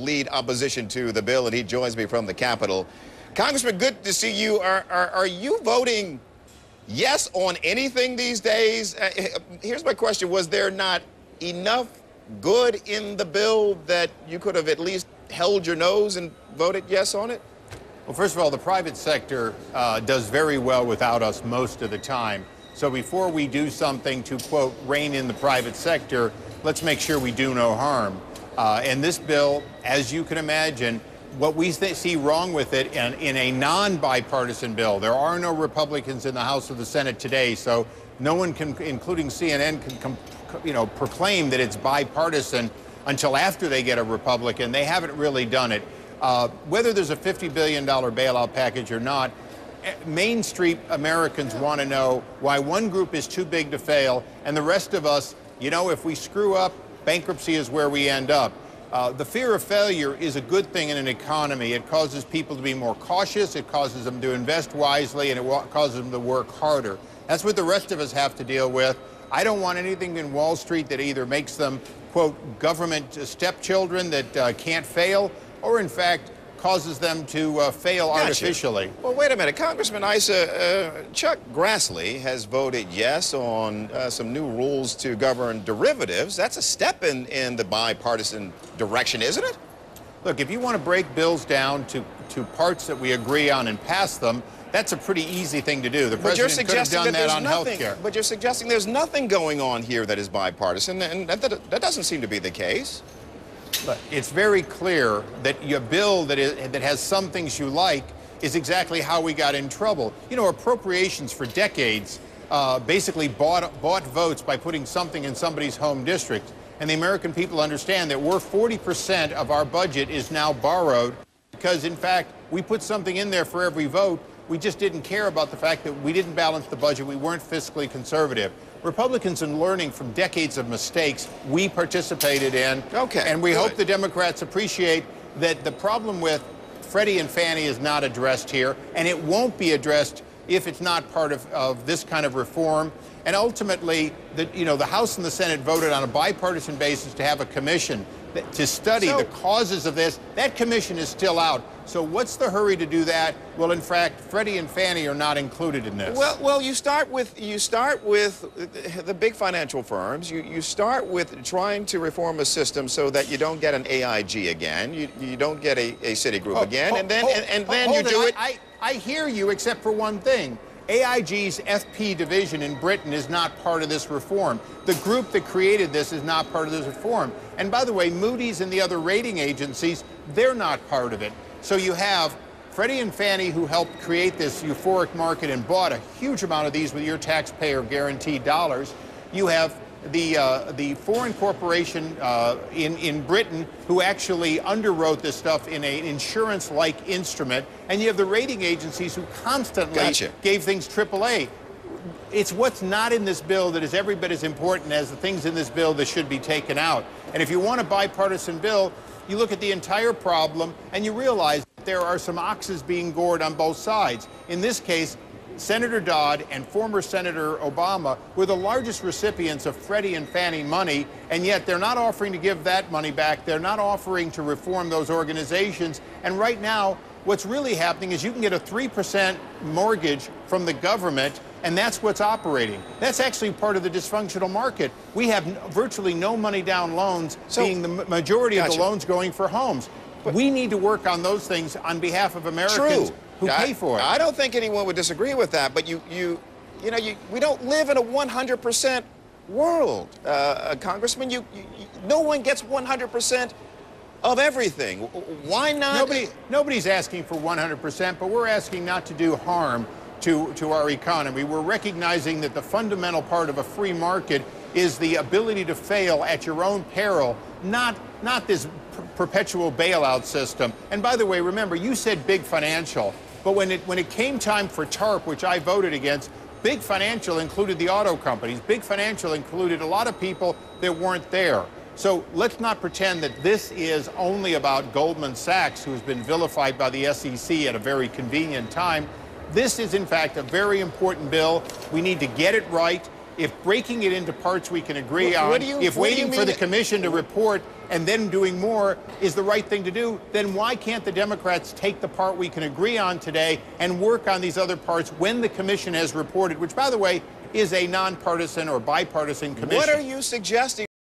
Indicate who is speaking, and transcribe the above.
Speaker 1: lead opposition to the bill, and he joins me from the Capitol. Congressman, good to see you. Are you voting yes on anything these days? Here's my question. Was there not enough good in the bill that you could have at least held your nose and voted yes on it?
Speaker 2: Well, first of all, the private sector does very well without us most of the time. So before we do something to, quote, rein in the private sector, let's make sure we do no harm. And this bill, as you can imagine, what we see wrong with it in a non-bipartisan bill, there are no Republicans in the House or the Senate today, so no one can, including CNN, can proclaim that it's bipartisan until after they get a Republican. They haven't really done it. Whether there's a $50 billion bailout package or not, Main Street Americans want to know why one group is too big to fail and the rest of us, if we screw up, bankruptcy is where we end up. The fear of failure is a good thing in an economy. It causes people to be more cautious, it causes them to invest wisely, and it causes them to work harder. That's what the rest of us have to deal with. I don't want anything in Wall Street that either makes them, quote, government stepchildren that can't fail, or in fact causes them to fail artificially.
Speaker 1: Well, wait a minute. Congressman Issa, Chuck Grassley has voted yes on some new rules to govern derivatives. That's a step in the bipartisan direction, isn't it?
Speaker 2: Look, if you want to break bills down to parts that we agree on and pass them, that's a pretty easy thing to do. The president could have done that on health care.
Speaker 1: But you're suggesting there's nothing going on here that is bipartisan, and that doesn't seem to be the case.
Speaker 2: Look, it's very clear that your bill that has some things you like is exactly how we got in trouble. Appropriations for decades basically bought votes by putting something in somebody's home district. And the American people understand that 40% of our budget is now borrowed because, in fact, we put something in there for every vote. We just didn't care about the fact that we didn't balance the budget. We weren't fiscally conservative. Republicans are learning from decades of mistakes we participated in.
Speaker 1: Okay,
Speaker 2: and we hope the Democrats appreciate that the problem with Freddie and Fannie is not addressed here, and it won't be addressed if it's not part of this kind of reform. And ultimately, the House and the Senate voted on a bipartisan basis to have a commission to study the causes of this. That commission is still out. So what's the hurry to do that? Well, in fact, Freddie and Fannie are not included in this.
Speaker 1: Well, you start with the big financial firms. You start with trying to reform a system so that you don't get an AIG again. You don't get a Citigroup again, and then you do it.
Speaker 2: I hear you, except for one thing. AIG's FP division in Britain is not part of this reform. The group that created this is not part of this reform. And by the way, Moody's and the other rating agencies, they're not part of it. So you have Freddie and Fannie, who helped create this euphoric market and bought a huge amount of these with your taxpayer guaranteed dollars. You have the foreign corporation in Britain who actually underwrote this stuff in an insurance-like instrument, and you have the rating agencies who constantly gave things AAA. It's what's not in this bill that is every bit as important as the things in this bill that should be taken out. And if you want a bipartisan bill, you look at the entire problem and you realize that there are some oxes being gored on both sides. In this case, Senator Dodd and former Senator Obama were the largest recipients of Freddie and Fannie money, and yet they're not offering to give that money back. They're not offering to reform those organizations. And right now, what's really happening is you can get a 3% mortgage from the government, and that's what's operating. That's actually part of the dysfunctional market. We have virtually no money down loans, being the majority of the loans going for homes. But we need to work on those things on behalf of Americans who pay for it.
Speaker 1: I don't think anyone would disagree with that, but we don't live in a 100% world, Congressman. No one gets 100% of everything. Why not?
Speaker 2: Nobody's asking for 100%, but we're asking not to do harm to our economy. We're recognizing that the fundamental part of a free market is the ability to fail at your own peril, not this perpetual bailout system. And by the way, remember, you said big financial, but when it came time for TARP, which I voted against, big financial included the auto companies. Big financial included a lot of people that weren't there. So let's not pretend that this is only about Goldman Sachs, who has been vilified by the SEC at a very convenient time. This is, in fact, a very important bill. We need to get it right. If breaking it into parts we can agree on, if waiting for the commission to report and then doing more is the right thing to do, then why can't the Democrats take the part we can agree on today and work on these other parts when the commission has reported, which, by the way, is a nonpartisan or bipartisan commission?
Speaker 1: What are you suggesting?